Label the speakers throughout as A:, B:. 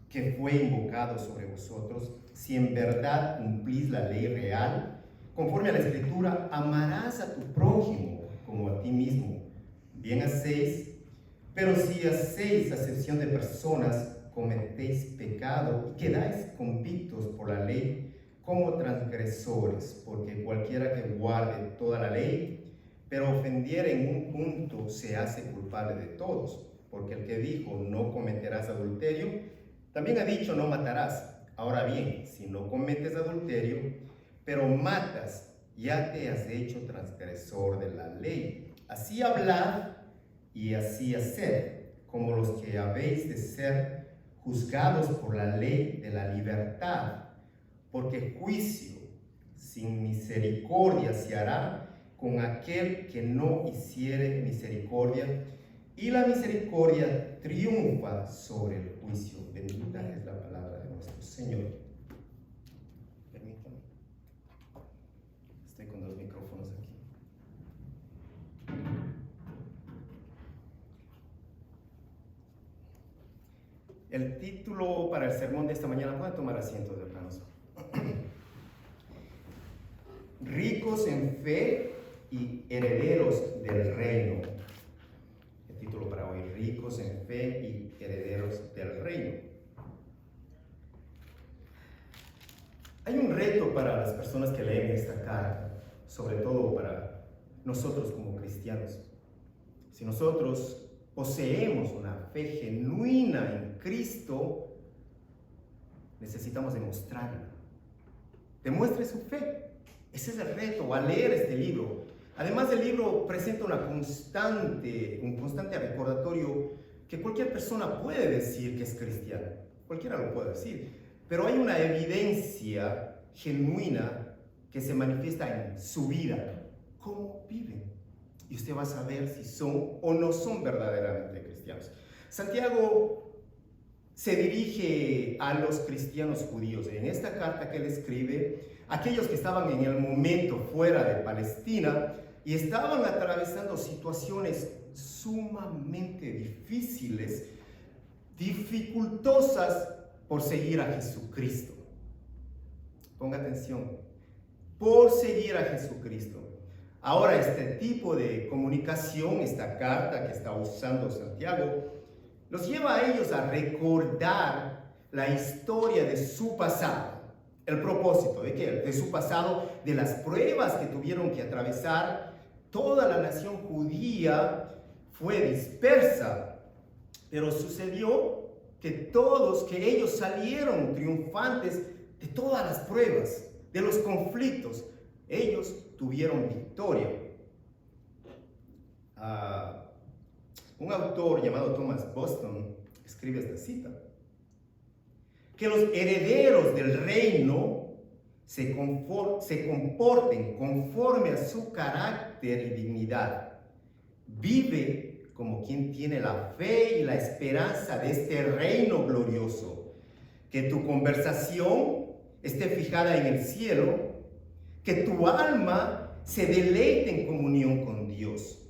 A: que fue invocado sobre vosotros, si en verdad cumplís la ley real, conforme a la Escritura, amarás a tu prójimo como a ti mismo. Bien hacéis, pero si hacéis acepción de personas, cometéis pecado y quedáis convictos por la ley como transgresores, porque cualquiera que guarde toda la ley, pero ofendiere en un punto, se hace culpable de todos. Porque el que dijo, no cometerás adulterio, también ha dicho, no matarás. Ahora bien, si no cometes adulterio, pero matas, ya te has hecho transgresor de la ley. Así hablad y así haced, como los que habéis de ser juzgados por la ley de la libertad, porque juicio sin misericordia se hará con aquel que no hiciere misericordia, y la misericordia triunfa sobre el juicio. Bendita es la palabra de nuestro Señor. Permítanme. Estoy con los micrófonos aquí. El título para el sermón de esta mañana, pueden tomar asientos, hermanos. Ricos en fe y herederos del reino. El título para hoy, ricos en fe y herederos del reino. Hay un reto para las personas que leen esta carta, sobre todo para nosotros como cristianos. Si nosotros poseemos una fe genuina en Cristo, necesitamos demostrarla. Demuestre su fe. Ese es el reto al leer este libro. Además, el libro presenta un constante recordatorio que cualquier persona puede decir que es cristiana. Cualquiera lo puede decir. Pero hay una evidencia genuina que se manifiesta en su vida. ¿Cómo viven? Y usted va a saber si son o no son verdaderamente cristianos. Santiago se dirige a los cristianos judíos. En esta carta que él escribe, aquellos que estaban en el momento fuera de Palestina y estaban atravesando situaciones sumamente difíciles, dificultosas por seguir a Jesucristo. Ponga atención, por seguir a Jesucristo. Ahora, este tipo de comunicación, esta carta que está usando Santiago, los lleva a ellos a recordar la historia de su pasado. El propósito de qué? De su pasado, de las pruebas que tuvieron que atravesar. Toda la nación judía fue dispersa, pero sucedió que ellos salieron triunfantes de todas las pruebas, de los conflictos. Ellos tuvieron victoria. Un autor llamado Thomas Boston escribe esta cita: que los herederos del reino se comporten conforme a su carácter y dignidad. Vive como quien tiene la fe y la esperanza de este reino glorioso. Que tu conversación esté fijada en el cielo, que tu alma se deleite en comunión con Dios,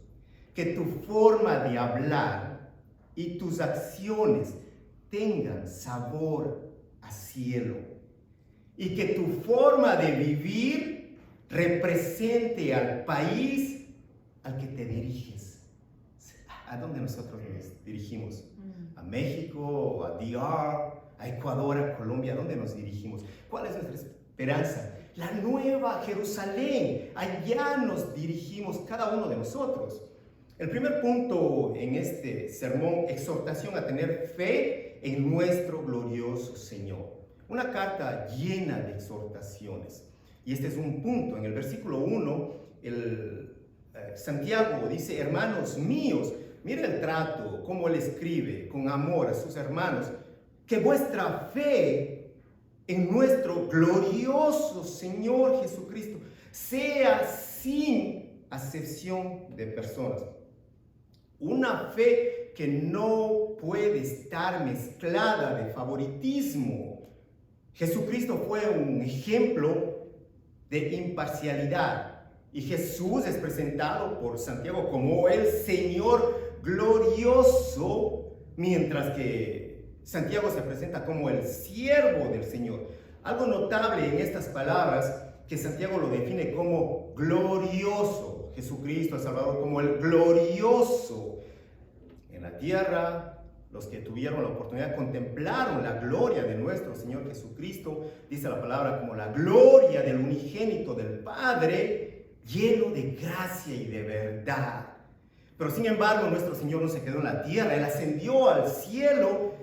A: que tu forma de hablar y tus acciones tengan sabor a cielo, y que tu forma de vivir represente al país al que te diriges. ¿A dónde nosotros nos dirigimos? ¿A México, a DR, a Ecuador, a Colombia? ¿A dónde nos dirigimos? ¿Cuál es nuestra esperanza? La nueva Jerusalén. Allá nos dirigimos cada uno de nosotros. El primer punto en este sermón, exhortación a tener fe en nuestro glorioso Señor. Una carta llena de exhortaciones. Y este es un punto. En el versículo 1, Santiago dice: hermanos míos, mira el trato, cómo él escribe con amor a sus hermanos, que vuestra fe en nuestro glorioso Señor Jesucristo sea sin acepción de personas. Una fe que no puede estar mezclada de favoritismo. Jesucristo fue un ejemplo de imparcialidad y Jesús es presentado por Santiago como el Señor glorioso, mientras que Santiago se presenta como el siervo del Señor. Algo notable en estas palabras, que Santiago lo define como glorioso. Jesucristo, el Salvador, como el glorioso. En la tierra, los que tuvieron la oportunidad contemplaron la gloria de nuestro Señor Jesucristo, dice la palabra, como la gloria del unigénito del Padre, lleno de gracia y de verdad. Pero sin embargo, nuestro Señor no se quedó en la tierra, Él ascendió al cielo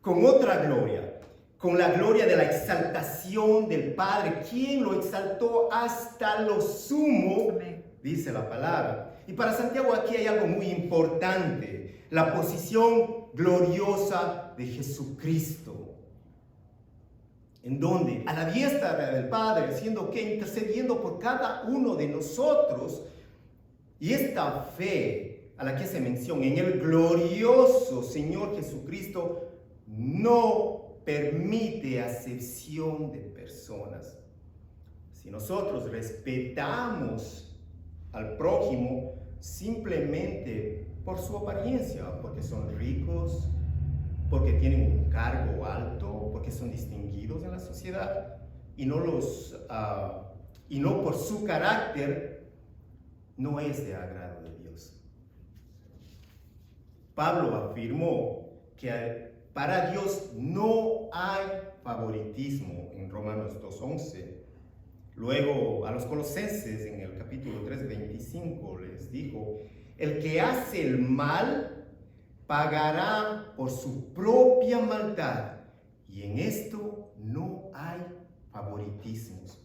A: con otra gloria, con la gloria de la exaltación del Padre, quien lo exaltó hasta lo sumo, amén, dice la palabra. Y para Santiago aquí hay algo muy importante, la posición gloriosa de Jesucristo. ¿En dónde? A la diestra del Padre, siendo que intercediendo por cada uno de nosotros. Y esta fe a la que se menciona en el glorioso Señor Jesucristo no permite acepción de personas. Si nosotros respetamos al prójimo simplemente por su apariencia, porque son ricos, porque tienen un cargo alto, porque son distinguidos en la sociedad, y no por su carácter, no es de agrado de Dios. Pablo afirmó que para Dios no hay favoritismo en Romanos 2:11. Luego a los Colosenses en el capítulo 3:25 les dijo: el que hace el mal pagará por su propia maldad, y en esto no hay favoritismos.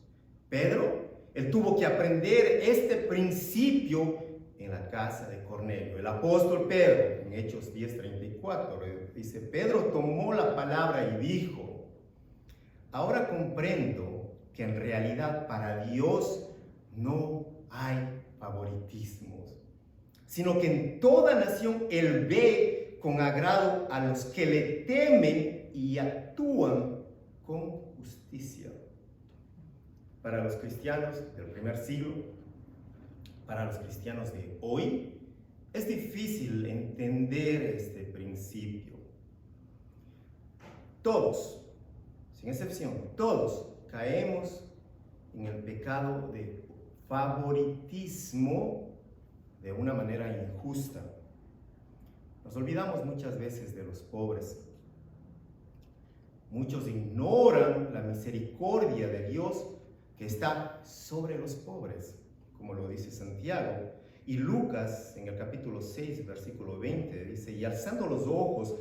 A: Pedro, él tuvo que aprender este principio en la casa de Cornelio. El apóstol Pedro, en Hechos 10:34, dice: Pedro tomó la palabra y dijo: ahora comprendo que en realidad para Dios no hay favoritismos, sino que en toda nación Él ve con agrado a los que le temen y actúan con justicia. Para los cristianos del primer siglo, para los cristianos de hoy, es difícil entender este principio. Todos, sin excepción, todos caemos en el pecado de favoritismo de una manera injusta. Nos olvidamos muchas veces de los pobres. Muchos ignoran la misericordia de Dios que está sobre los pobres, como lo dice Santiago. Y Lucas, en el capítulo 6, versículo 20, dice: y alzando los ojos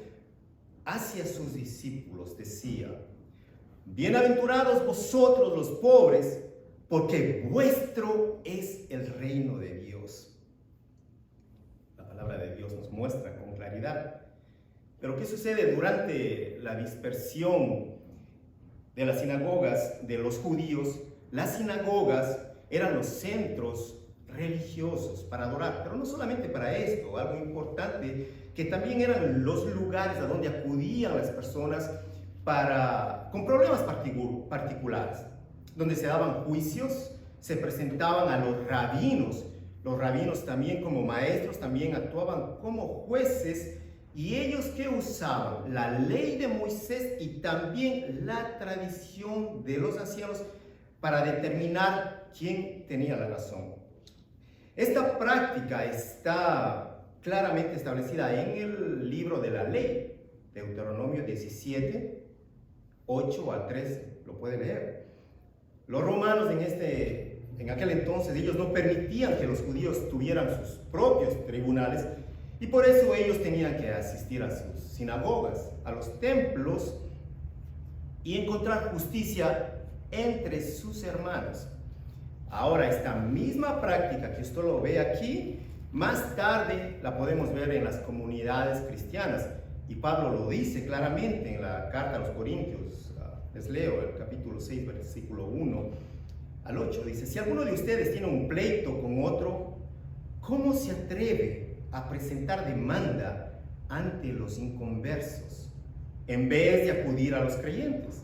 A: hacia sus discípulos, decía: bienaventurados vosotros los pobres, porque vuestro es el reino de Dios. La palabra de Dios nos muestra con claridad. Pero ¿qué sucede durante la dispersión de las sinagogas de los judíos? Las sinagogas eran los centros religiosos para adorar, pero no solamente para esto, algo importante, que también eran los lugares a donde acudían las personas con problemas particulares, donde se daban juicios, se presentaban a los rabinos. Los rabinos también, como maestros, también actuaban como jueces, y ellos ¿qué usaban? La ley de Moisés y también la tradición de los ancianos para determinar quién tenía la razón. Esta práctica está claramente establecida en el libro de la ley, Deuteronomio 17, 8 al 13, lo puede leer. Los romanos en aquel entonces, ellos no permitían que los judíos tuvieran sus propios tribunales, y por eso ellos tenían que asistir a sus sinagogas, a los templos, y encontrar justicia entre sus hermanos. Ahora, esta misma práctica que usted lo ve aquí, más tarde la podemos ver en las comunidades cristianas. Y Pablo lo dice claramente en la carta a los Corintios. Les leo el capítulo 6, versículo 1 al 8. Dice: si alguno de ustedes tiene un pleito con otro, ¿cómo se atreve a presentar demanda ante los inconversos en vez de acudir a los creyentes?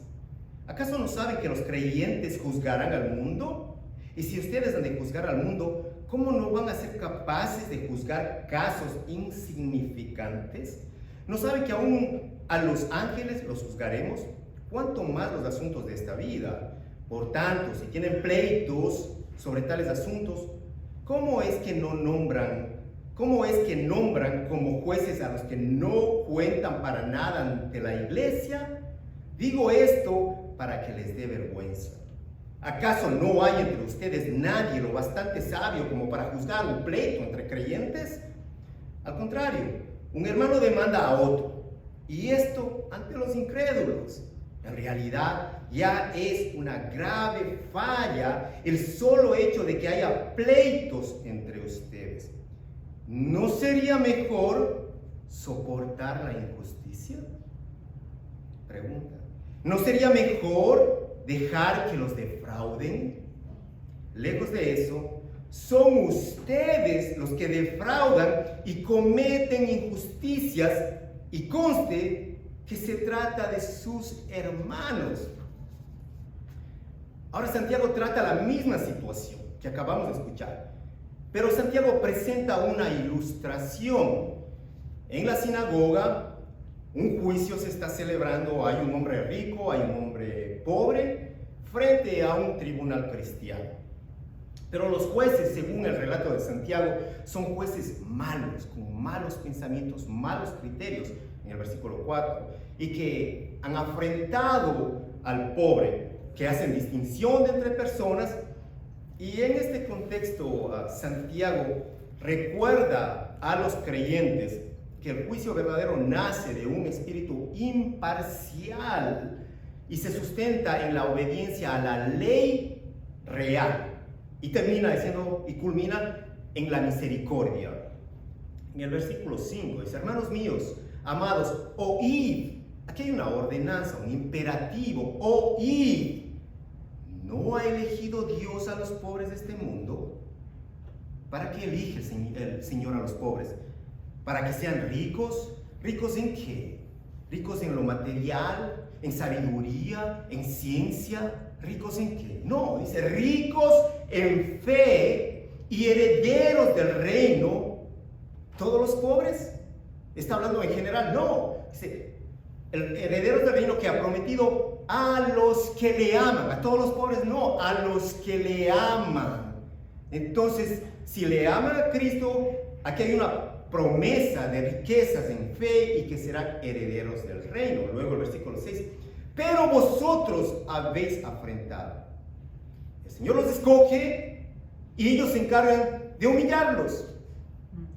A: ¿Acaso no saben que los creyentes juzgarán al mundo? Y si ustedes han de juzgar al mundo, ¿cómo no van a ser capaces de juzgar casos insignificantes? ¿No saben que aún a los ángeles los juzgaremos, cuanto más los asuntos de esta vida. Por tanto, si tienen pleitos sobre tales asuntos, ¿cómo es que nombran como jueces a los que no cuentan para nada ante la iglesia? Digo esto para que les dé vergüenza. ¿Acaso no hay entre ustedes nadie lo bastante sabio como para juzgar un pleito entre creyentes? Al contrario, un hermano demanda a otro, y esto ante los incrédulos. En realidad, ya es una grave falla el solo hecho de que haya pleitos entre ustedes. ¿No sería mejor soportar la injusticia? Pregunta. ¿No sería mejor dejar que los defrauden? Lejos de eso, son ustedes los que defraudan y cometen injusticias, y conste que se trata de sus hermanos. Ahora Santiago trata la misma situación que acabamos de escuchar, pero Santiago presenta una ilustración. En la sinagoga, un juicio se está celebrando, hay un hombre rico, hay un hombre pobre, frente a un tribunal cristiano. Pero los jueces, según el relato de Santiago, son jueces malos, con malos pensamientos, malos criterios, en el versículo 4, y que han afrentado al pobre, que hacen distinción de entre personas. Y en este contexto, Santiago recuerda a los creyentes que el juicio verdadero nace de un espíritu imparcial y se sustenta en la obediencia a la ley real. Y termina diciendo y culmina en la misericordia. En el versículo 5 dice: hermanos míos, amados, oíd. Aquí hay una ordenanza, un imperativo. Oíd. ¿No ha elegido Dios a los pobres de este mundo? ¿Para qué elige el Señor a los pobres? ¿Para que sean ricos? ¿Ricos en qué? ¿Ricos en lo material? ¿En sabiduría? ¿En ciencia? ¿Ricos en qué? No, dice ricos en fe y herederos del reino. ¿Todos los pobres? ¿Está hablando en general? No, dice el heredero del reino que ha prometido a los que le aman. A todos los pobres no, a los que le aman. Entonces, si le aman a Cristo, aquí hay una promesa de riquezas en fe y que serán herederos del reino. Luego el versículo 6: pero vosotros habéis afrentado. El Señor los escoge y ellos se encargan de humillarlos.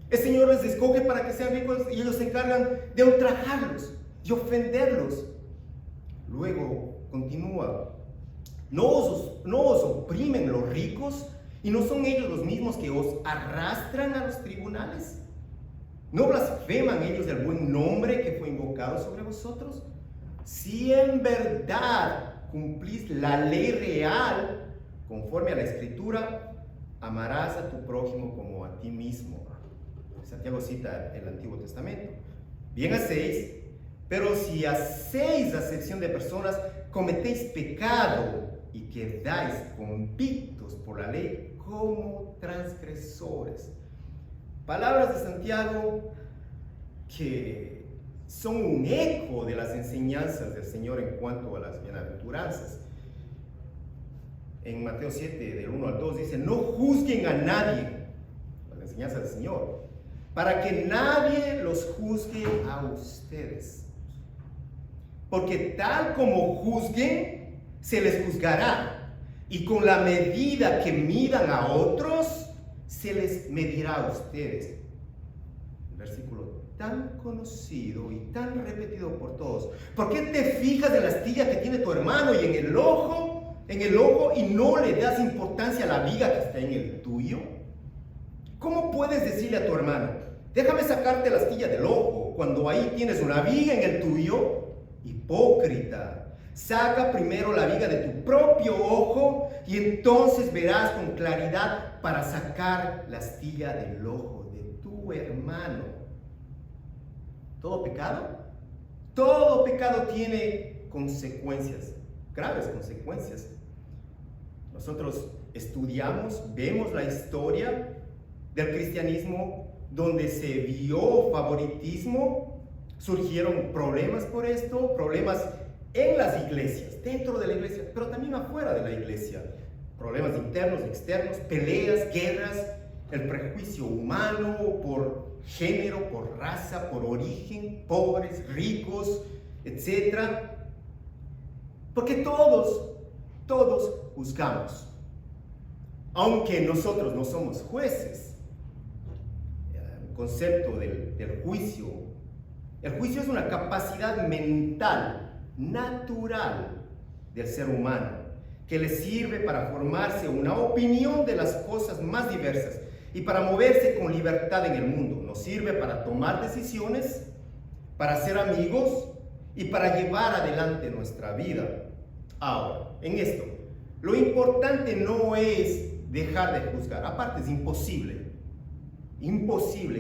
A: El Señor les escoge para que sean ricos y ellos se encargan de ultrajarlos, de ofenderlos. Luego continúa: ¿No os oprimen los ricos y no son ellos los mismos que os arrastran a los tribunales? ¿No blasfeman ellos del buen nombre que fue invocado sobre vosotros? Si en verdad cumplís la ley real, conforme a la Escritura, amarás a tu prójimo como a ti mismo. Santiago cita el Antiguo Testamento. Bien hacéis, pero si hacéis acepción de personas, cometéis pecado y quedáis convictos por la ley como transgresores. Palabras de Santiago que son un eco de las enseñanzas del Señor en cuanto a las bienaventuranzas. En Mateo 7, del 1 al 2, dice: no juzguen a nadie, las enseñanzas del Señor, para que nadie los juzgue a ustedes. Porque tal como juzguen, se les juzgará, y con la medida que midan a otros, se les medirá a ustedes. El versículo tan conocido y tan repetido por todos. ¿Por qué te fijas en la astilla que tiene tu hermano y en el ojo y no le das importancia a la viga que está en el tuyo? ¿Cómo puedes decirle a tu hermano: déjame sacarte la astilla del ojo, cuando ahí tienes una viga en el tuyo? Hipócrita, saca primero la viga de tu propio ojo y entonces verás con claridad para sacar la astilla del ojo de tu hermano. ¿Todo pecado tiene consecuencias, graves consecuencias. Nosotros estudiamos, vemos la historia del cristianismo donde se vio favoritismo Surgieron problemas por esto, problemas en las iglesias, dentro de la iglesia, pero también afuera de la iglesia. Problemas internos, externos, peleas, guerras, el prejuicio humano por género, por raza, por origen, pobres, ricos, etc. Porque todos juzgamos. Aunque nosotros no somos jueces. El concepto del juicio. El juicio es una capacidad mental, natural del ser humano, que le sirve para formarse una opinión de las cosas más diversas y para moverse con libertad en el mundo. Nos sirve para tomar decisiones, para ser amigos y para llevar adelante nuestra vida. Ahora, en esto, lo importante no es dejar de juzgar. Aparte, es imposible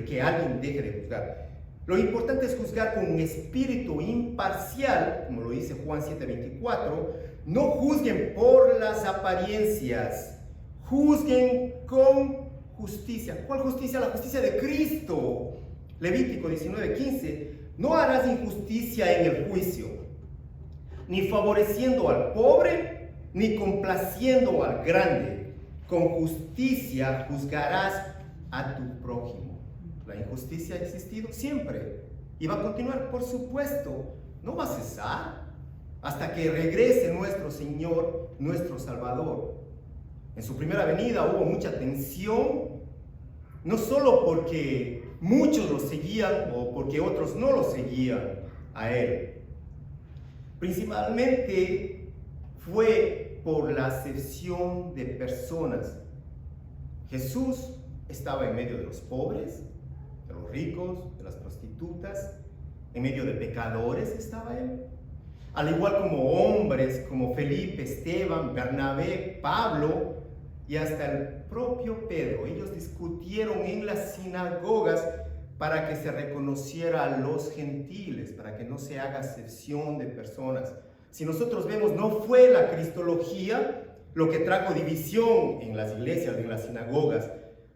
A: que alguien deje de juzgar. Lo importante es juzgar con un espíritu imparcial, como lo dice Juan 7:24. No juzguen por las apariencias, juzguen con justicia. ¿Cuál justicia? La justicia de Cristo. Levítico 19:15. No harás injusticia en el juicio, ni favoreciendo al pobre, ni complaciendo al grande. Con justicia juzgarás a tu prójimo. La injusticia ha existido siempre y va a continuar, por supuesto. No va a cesar hasta que regrese nuestro Señor, nuestro Salvador. En su primera venida hubo mucha tensión, no solo porque muchos lo seguían o porque otros no lo seguían a Él. Principalmente fue por la acepción de personas. Jesús estaba en medio de los pobres, de los ricos, de las prostitutas, en medio de pecadores estaba Él. Al igual como hombres como Felipe, Esteban, Bernabé, Pablo y hasta el propio Pedro. Ellos discutieron en las sinagogas para que se reconociera a los gentiles, para que no se haga acepción de personas. Si nosotros vemos, no fue la cristología lo que trajo división en las iglesias, en las sinagogas,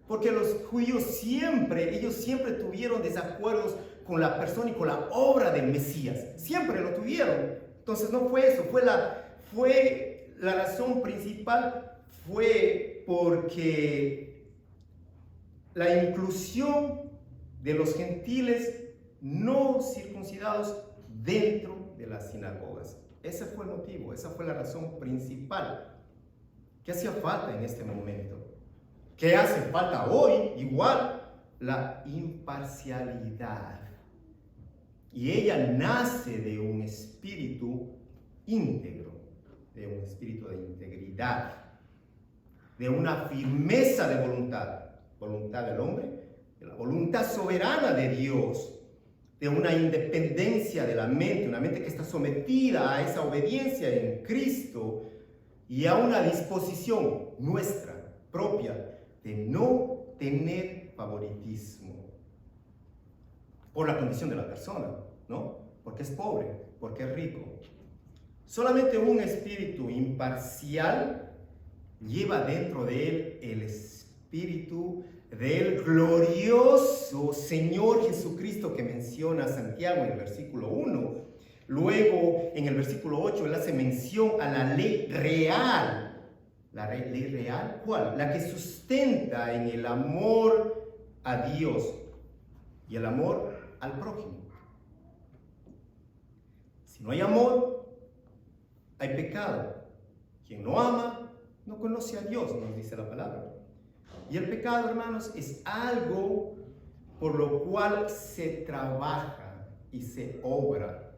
A: porque los judíos ellos siempre tuvieron desacuerdos con la persona y con la obra del Mesías. Siempre lo tuvieron. Entonces no fue eso, fue la razón principal, fue porque la inclusión de los gentiles no circuncidados dentro de las sinagogas. Ese fue el motivo, esa fue la razón principal. ¿Qué hacía falta en este momento? ¿Qué hace falta hoy? Igual, la imparcialidad. Y ella nace de un espíritu íntegro, de un espíritu de integridad, de una firmeza de voluntad del hombre, de la voluntad soberana de Dios, de una independencia de la mente, una mente que está sometida a esa obediencia en Cristo y a una disposición nuestra, propia, de no tener favoritismo por la condición de la persona, ¿no? Porque es pobre, porque es rico. Solamente un espíritu imparcial lleva dentro de él el espíritu del glorioso Señor Jesucristo que menciona Santiago en el versículo 1. Luego, en el versículo 8, él hace mención a la ley real. ¿La ley real? ¿Cuál? La que sustenta en el amor a Dios y el amor al prójimo. Si no hay amor, hay pecado. Quien no ama, no conoce a Dios, nos dice la palabra. Y el pecado, hermanos, es algo por lo cual se trabaja y se obra.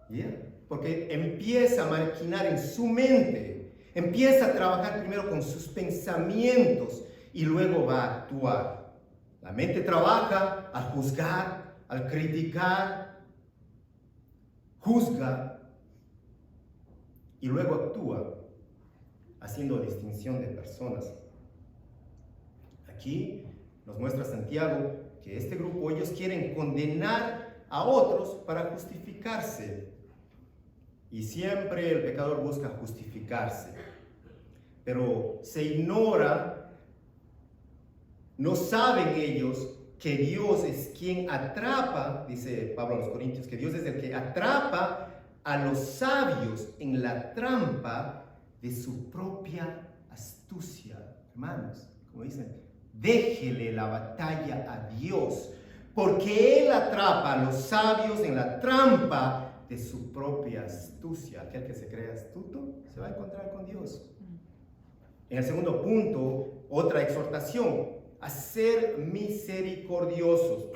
A: ¿Bien? Porque empieza a maquinar en su mente, empieza a trabajar primero con sus pensamientos y luego va a actuar. La mente trabaja al juzgar, al criticar, juzga y luego actúa haciendo distinción de personas. Aquí nos muestra Santiago que este grupo, ellos quieren condenar a otros para justificarse. Y siempre el pecador busca justificarse. Pero se ignora, no saben ellos que Dios es quien atrapa, dice Pablo a los Corintios, que Dios es el que atrapa a los sabios en la trampa de su propia astucia. Hermanos, como dicen, déjele la batalla a Dios, porque Él atrapa a los sabios en la trampa de su propia astucia. Aquel que se cree astuto se va a encontrar con Dios. En el segundo punto, otra exhortación, a ser misericordiosos.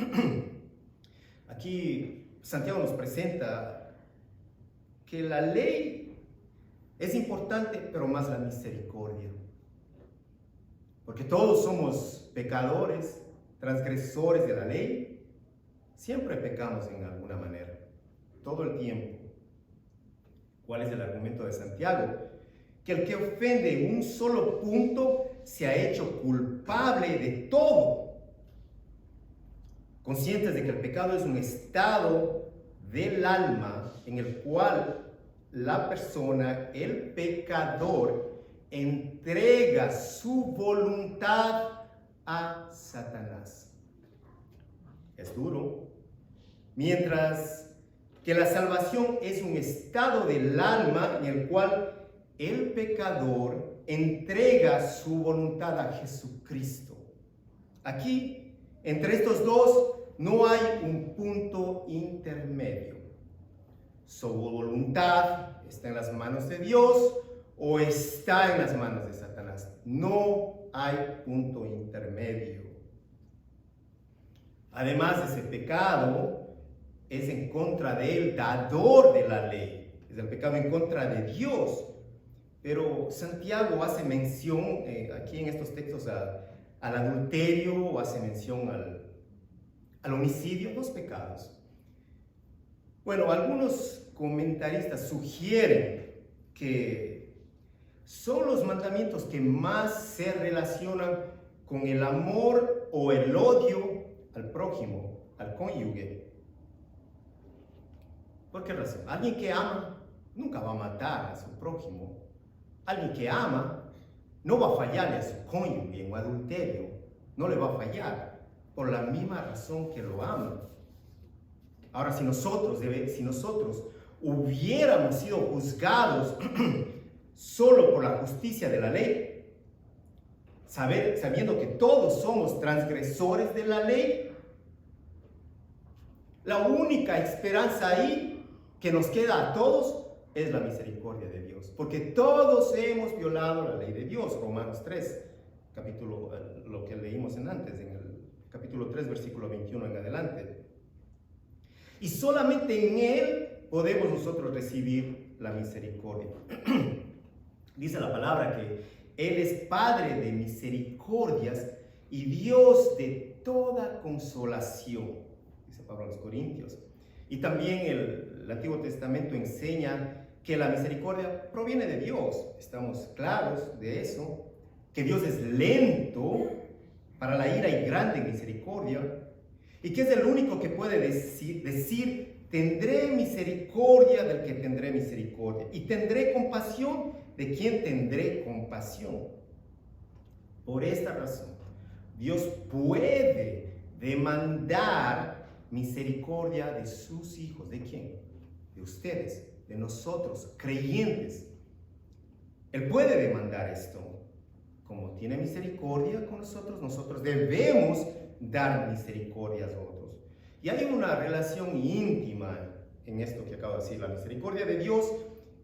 A: Aquí Santiago nos presenta que la ley es importante, pero más la misericordia. Porque todos somos pecadores, transgresores de la ley. Siempre pecamos en alguna manera, todo el tiempo. ¿Cuál es el argumento de Santiago? Que el que ofende en un solo punto se ha hecho culpable de todo. Conscientes de que el pecado es un estado del alma en el cual la persona, el pecador, entrega su voluntad a Satanás. Es duro. Mientras que la salvación es un estado del alma en el cual el pecador entrega su voluntad a Jesucristo. Aquí, entre estos dos, no hay un punto intermedio. Su voluntad está en las manos de Dios o está en las manos de Satanás. No hay punto intermedio. Además, ese pecado es en contra del dador de la ley. Es el pecado en contra de Dios. Pero Santiago hace mención aquí en estos textos al adulterio, hace mención al homicidio, dos pecados. Bueno, algunos comentaristas sugieren que son los mandamientos que más se relacionan con el amor o el odio al prójimo, al cónyuge. ¿Por qué razón? Alguien que ama nunca va a matar a su prójimo. Alguien que ama no va a fallarle a su cónyuge en adulterio, no le va a fallar por la misma razón que lo ama. Ahora, si nosotros hubiéramos sido juzgados solo por la justicia de la ley, sabiendo que todos somos transgresores de la ley, la única esperanza ahí que nos queda a todos es la misericordia de Dios, porque todos hemos violado la ley de Dios. Romanos 3, capítulo, lo que leímos antes, en el capítulo 3, versículo 21 en adelante. Y solamente en Él podemos nosotros recibir la misericordia. Dice la palabra que Él es Padre de misericordias y Dios de toda consolación, dice Pablo a los Corintios. Y también el Antiguo Testamento enseña que la misericordia proviene de Dios. Estamos claros de eso, que Dios es lento para la ira y grande en misericordia, y que es el único que puede decir, tendré misericordia del que tendré misericordia, y tendré compasión de quien tendré compasión. Por esta razón, Dios puede demandar misericordia de sus hijos. ¿De quién? De ustedes, de nosotros, creyentes. Él puede demandar esto. Como tiene misericordia con nosotros, nosotros debemos dar misericordia a otros. Y hay una relación íntima en esto que acabo de decir, la misericordia de Dios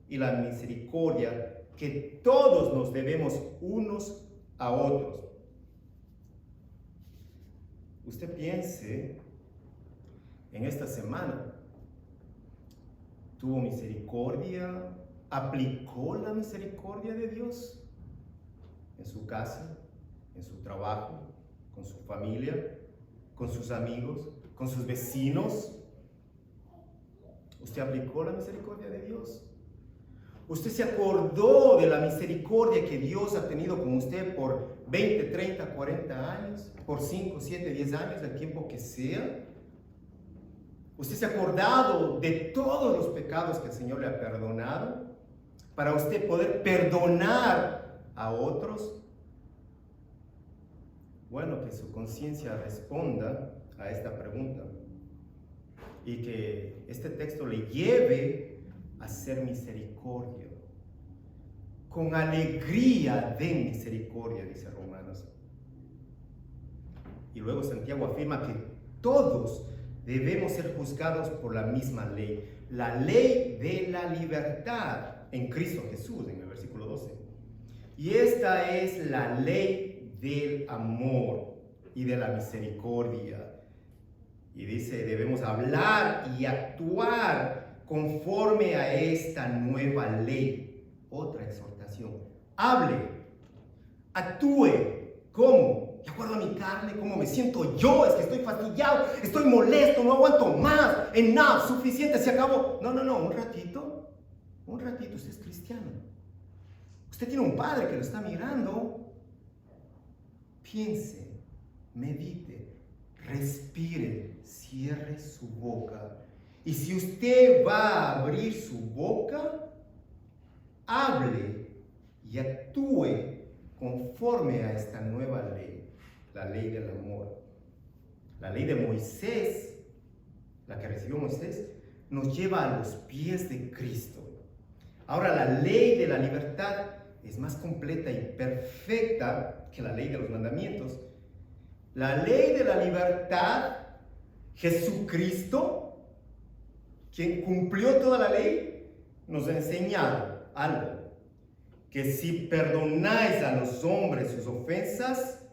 A: y la misericordia que todos nos debemos unos a otros. Usted piense en esta semana, ¿tuvo misericordia? ¿Aplicó la misericordia de Dios en su casa, en su trabajo, con su familia, con sus amigos, con sus vecinos? ¿Usted aplicó la misericordia de Dios? ¿Usted se acordó de la misericordia que Dios ha tenido con usted por 20, 30, 40 años? ¿Por 5, 7, 10 años, el tiempo que sea? ¿Usted se ha acordado de todos los pecados que el Señor le ha perdonado para usted poder perdonar a otros? Bueno, que su conciencia responda a esta pregunta y que este texto le lleve a hacer misericordia. Con alegría den misericordia, dice Romanos. Y luego Santiago afirma que todos debemos ser juzgados por la misma ley, la ley de la libertad en Cristo Jesús, en el versículo 12. Y esta es la ley del amor y de la misericordia. Y dice, debemos hablar y actuar conforme a esta nueva ley. Otra exhortación. Hable, actúe. ¿Cómo? De acuerdo a mi carne, ¿cómo me siento yo? Es que estoy fastidiado, estoy molesto, no aguanto más. Enough, suficiente, se acabó. No, un ratito, usted es cristiano. Usted tiene un padre que lo está mirando. Piense, medite, respire, cierre su boca. Y si usted va a abrir su boca, hable y actúe conforme a esta nueva ley, la ley del amor. La ley de Moisés, la que recibió Moisés, nos lleva a los pies de Cristo. Ahora la ley de la libertad es más completa y perfecta que la ley de los mandamientos. La ley de la libertad, Jesucristo, quien cumplió toda la ley, nos ha enseñado algo. Que si perdonáis a los hombres sus ofensas,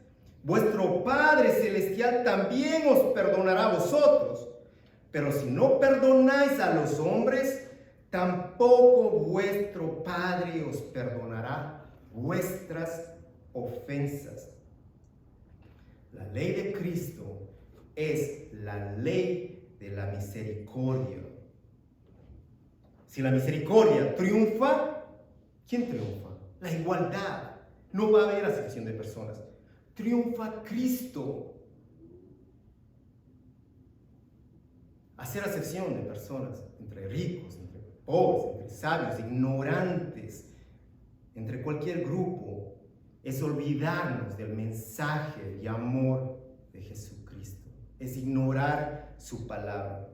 A: vuestro Padre Celestial también os perdonará a vosotros. Pero si no perdonáis a los hombres, tampoco vuestro Padre os perdonará vuestras ofensas. La ley de Cristo es la ley de la misericordia. Si la misericordia triunfa, ¿quién triunfa? La igualdad. No va a haber acepción de personas. Triunfa Cristo. Hacer acepción de personas entre ricos, entre pobres, entre sabios, ignorantes, entre cualquier grupo, es olvidarnos del mensaje y amor de Jesucristo. Es ignorar su palabra.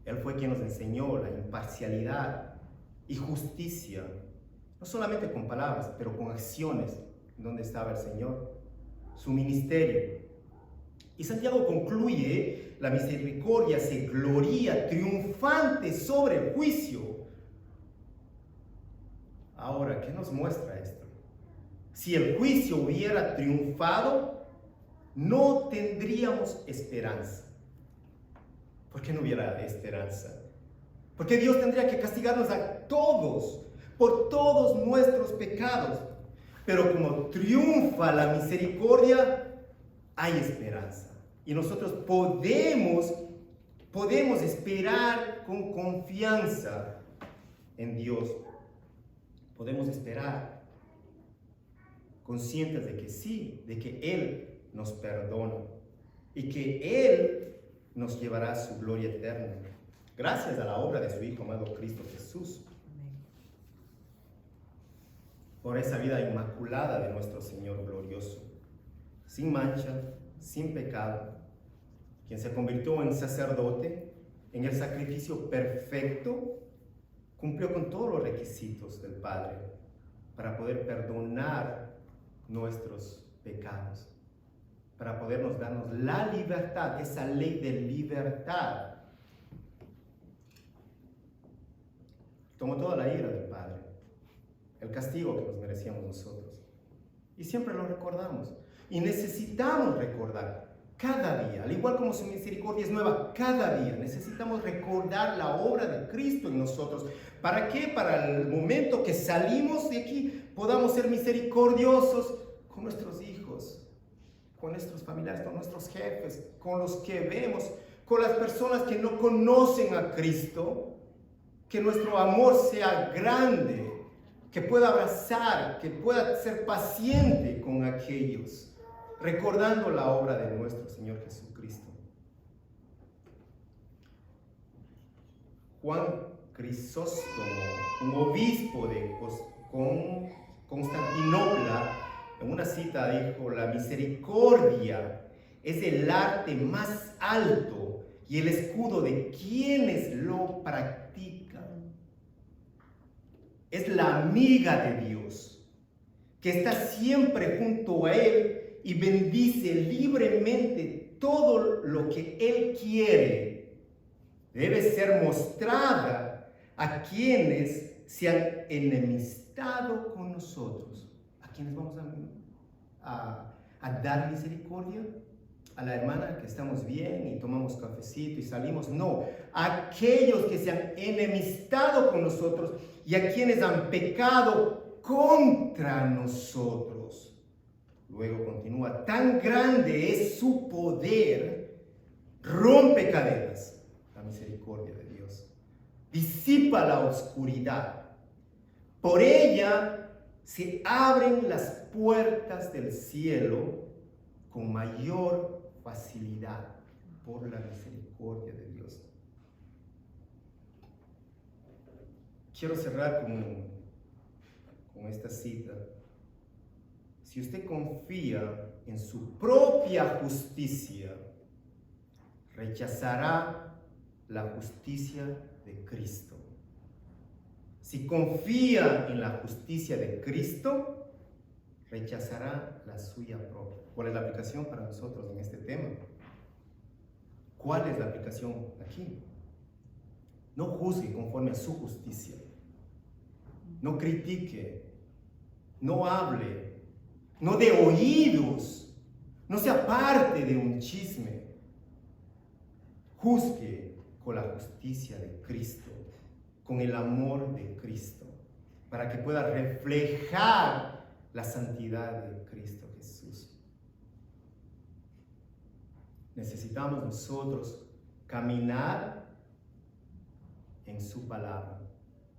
A: Él fue quien nos enseñó la imparcialidad y justicia, no solamente con palabras, pero con acciones. ¿Dónde estaba el Señor? Su ministerio. Y Santiago concluye, la misericordia se gloría triunfante sobre el juicio. Ahora, ¿qué nos muestra esto? Si el juicio hubiera triunfado, no tendríamos esperanza. ¿Por qué no hubiera esperanza? Porque Dios tendría que castigarnos a todos por todos nuestros pecados. Pero como triunfa la misericordia, hay esperanza. Y nosotros podemos esperar con confianza en Dios. Podemos esperar conscientes de que sí, de que Él nos perdona y que Él nos llevará a su gloria eterna. Gracias a la obra de su Hijo amado Cristo Jesús. Por esa vida inmaculada de nuestro Señor glorioso, sin mancha, sin pecado, quien se convirtió en sacerdote, en el sacrificio perfecto, cumplió con todos los requisitos del Padre para poder perdonar nuestros pecados, para podernos darnos la libertad, esa ley de libertad. Tomó toda la ira del Padre, el castigo que nos merecíamos nosotros. Y siempre lo recordamos. Y necesitamos recordar cada día, al igual como su misericordia es nueva, cada día necesitamos recordar la obra de Cristo en nosotros. ¿Para qué? Para el momento que salimos de aquí podamos ser misericordiosos con nuestros hijos, con nuestros familiares, con nuestros jefes, con los que vemos, con las personas que no conocen a Cristo. Que nuestro amor sea grande, que pueda abrazar, que pueda ser paciente con aquellos, recordando la obra de nuestro Señor Jesucristo. Juan Crisóstomo, un obispo de Constantinopla, en una cita dijo: la misericordia es el arte más alto y el escudo de quienes lo practican. Es la amiga de Dios, que está siempre junto a Él y bendice libremente todo lo que Él quiere. Debe ser mostrada a quienes se han enemistado con nosotros. ¿A quienes vamos a dar misericordia? ¿A la hermana que estamos bien y tomamos cafecito y salimos? No, a aquellos que se han enemistado con nosotros y a quienes han pecado contra nosotros. Luego continúa: tan grande es su poder, rompe cadenas, la misericordia de Dios, disipa la oscuridad. Por ella se abren las puertas del cielo con mayor facilidad, por la misericordia de Dios. Quiero cerrar con esta cita. Si usted confía en su propia justicia, rechazará la justicia de Cristo. Si confía en la justicia de Cristo, rechazará la suya propia. ¿Cuál es la aplicación para nosotros en este tema? ¿Cuál es la aplicación aquí? No juzgue conforme a su justicia. No critique. No hable. No dé oídos. No sea parte de un chisme. Juzgue con la justicia de Cristo, con el amor de Cristo, para que pueda reflejar la santidad de Cristo Jesús. Necesitamos nosotros caminar en su palabra.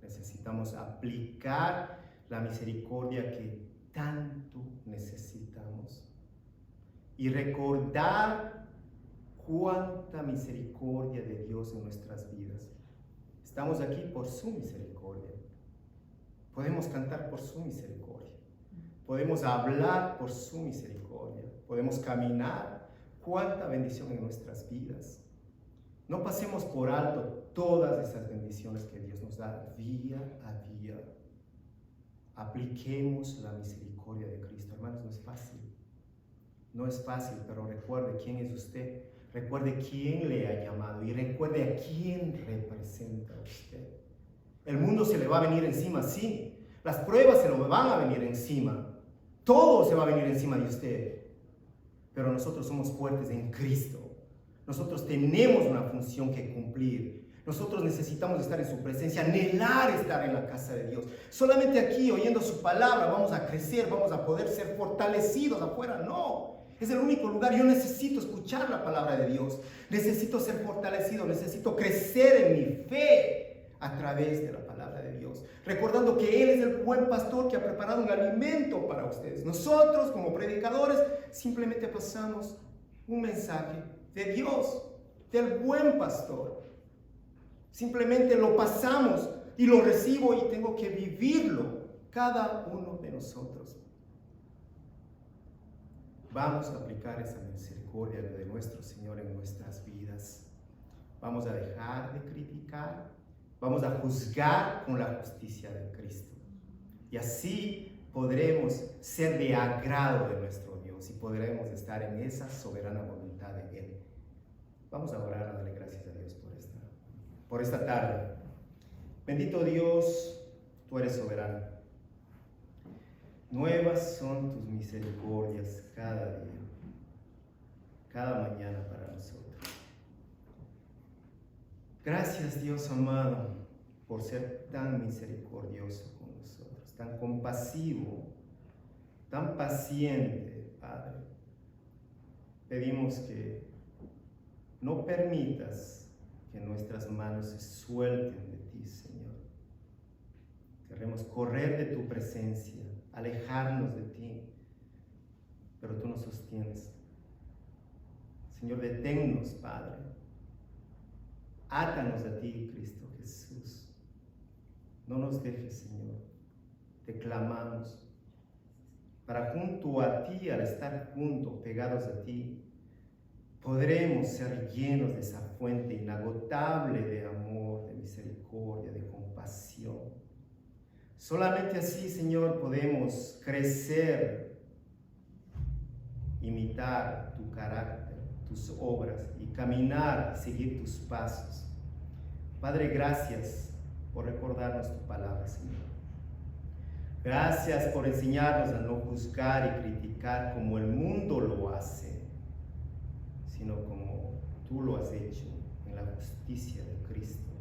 A: Necesitamos aplicar la misericordia que tanto necesitamos y recordar cuánta misericordia de Dios en nuestras vidas. Estamos aquí por su misericordia. Podemos cantar por su misericordia. Podemos hablar por su misericordia. Podemos caminar. Cuánta bendición en nuestras vidas. No pasemos por alto todas esas bendiciones que Dios nos da día a día. Apliquemos la misericordia de Cristo. Hermanos, no es fácil. No es fácil, pero recuerde quién es usted. Recuerde quién le ha llamado y recuerde a quién representa usted. El mundo se le va a venir encima, sí. Las pruebas se lo van a venir encima. Todo se va a venir encima de usted. Pero nosotros somos fuertes en Cristo. Nosotros tenemos una función que cumplir. Nosotros necesitamos estar en su presencia, anhelar estar en la casa de Dios. Solamente aquí, oyendo su palabra, vamos a crecer, vamos a poder ser fortalecidos afuera. No. Es el único lugar. Yo necesito escuchar la palabra de Dios. Necesito ser fortalecido. Necesito crecer en mi fe a través de la palabra de Dios. Recordando que Él es el buen pastor que ha preparado un alimento para ustedes. Nosotros, como predicadores, simplemente pasamos un mensaje de Dios, del buen pastor. Simplemente lo pasamos y lo recibo y tengo que vivirlo cada uno de nosotros. Vamos a aplicar esa misericordia de nuestro Señor en nuestras vidas. Vamos a dejar de criticar. Vamos a juzgar con la justicia de Cristo. Y así podremos ser de agrado de nuestro Dios y podremos estar en esa soberana voluntad de Él. Vamos a orar, a darle gracias a Dios por esta tarde. Bendito Dios, tú eres soberano. Nuevas son tus misericordias cada día, cada mañana para nosotros. Gracias, Dios amado, por ser tan misericordioso con nosotros, tan compasivo, tan paciente, Padre. Pedimos que no permitas que nuestras manos se suelten de ti, Señor. Queremos correr de tu presencia, alejarnos de ti, pero tú nos sostienes. Señor, deténnos, Padre. Átanos a ti, Cristo Jesús. No nos dejes, Señor. Te clamamos para junto a ti, al estar juntos, pegados a ti, podremos ser llenos de esa fuente inagotable de amor, de misericordia, de compasión. Solamente así, Señor, podemos crecer, imitar tu carácter, tus obras y caminar, seguir tus pasos. Padre, gracias por recordarnos tu palabra, Señor. Gracias por enseñarnos a no juzgar y criticar como el mundo lo hace, sino como tú lo has hecho en la justicia de Cristo.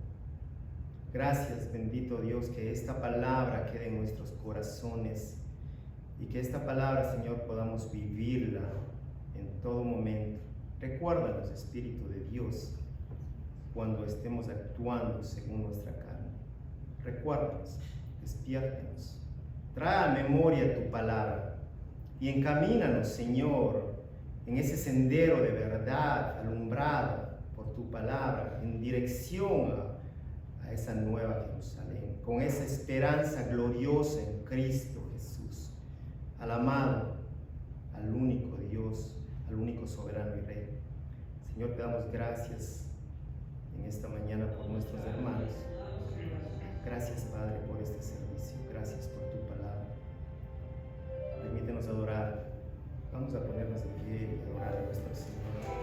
A: Gracias, bendito Dios, que esta palabra quede en nuestros corazones y que esta palabra, Señor, podamos vivirla en todo momento. Recuérdanos, Espíritu de Dios, cuando estemos actuando según nuestra carne. Recuérdanos, despiértanos, trae a memoria tu palabra y encamínanos, Señor, en ese sendero de verdad alumbrada por tu palabra, en dirección a esa nueva Jerusalén, con esa esperanza gloriosa en Cristo Jesús, al amado, al único Dios, al único soberano y Rey. Señor, te damos gracias en esta mañana por nuestros hermanos. Gracias, Padre, por este servicio. Gracias por tu palabra. Permítenos adorar. Vamos a ponernos de pie y adorar a nuestro Señor.